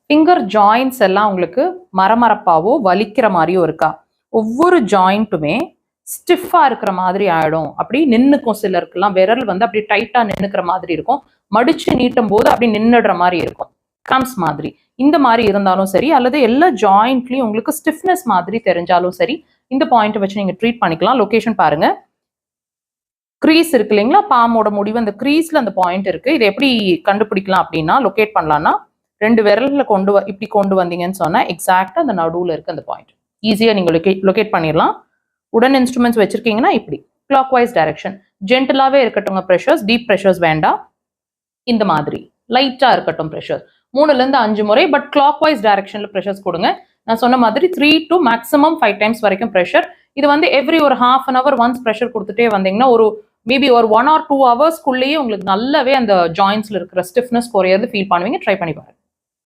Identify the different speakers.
Speaker 1: Finger joints எல்லாம் உங்களுக்கு மரமரப்பாவோ வலிக்கிற மாதிரியோ இருக்கா? ஒவ்வொரு ஜாயிண்ட்டுமே ஸ்டிஃபா இருக்கிற மாதிரி ஆயிடும். அப்படி நின்னுக்கும். சிலருக்குலாம் விரல் வந்து அப்படி டைட்டா நின்னுக்கிற மாதிரி இருக்கும். மடிச்சு நீட்டும் போது அப்படி நின்னுடுற மாதிரி இருக்கும். கிராம்ஸ் மாதிரி. இந்த மாதிரி இருந்தாலும் சரி, அல்லது எல்லா ஜாயிண்ட்லயும் உங்களுக்கு ஸ்டிஃப்னஸ் மாதிரி தெரிஞ்சாலும் சரி, இந்த பாயிண்ட் வச்சு நீங்க ட்ரீட் பண்ணிக்கலாம். லொகேஷன் பாருங்க. க்ரீஸ் இருக்கு இல்லைங்களா? பாமோட முடிவு அந்த க்ரீஸ்ல அந்த பாயிண்ட் இருக்கு. இதை எப்படி கண்டுபிடிக்கலாம் அப்படின்னா, லொகேட் பண்ணலாம்னா 2 விரல்ல இப்படி கொண்டு வந்தீங்கன்னு சொன்னா எக்ஸாக்டா அந்த நடுவுல இருக்கு அந்த பாயிண்ட். ஈஸியா நீங்க லொகேட் பண்ணிடலாம். உடன் இன்ஸ்ட்ருமெண்ட்ஸ் வச்சிருக்கீங்கன்னா இப்படி கிளாக் வைஸ் டைரக்ஷன். ஜென்டலாவே இருக்கட்டும் ப்ரெஷர்ஸ், டீப் ப்ரெஷர்ஸ் வேண்டாம். இந்த மாதிரி லைட்டா இருக்கட்டும் ப்ரெஷர். 3ல இருந்து 5 முறை, பட் கிளாக் வைஸ் டைரக்ஷன்ல ப்ரெஷர்ஸ் கொடுங்க. நான் சொன்ன மாதிரி 3 to மேக்ஸிமம் 5 டைம்ஸ் வரைக்கும் ப்ரெஷர். இது வந்து எவ்ரி ஒரு half an hour once pressure கொடுத்துட்டே வந்தீங்கன்னா ஒரு மேபி ஒரு 1 or 2 hours உங்களுக்கு நல்லாவே அந்த ஜாயின்ஸ்ல இருக்கிற ஸ்டிஃப்னஸ் குறையிறது ஃபீல் பண்ணுவீங்க. ட்ரை பண்ணி பாருங்க.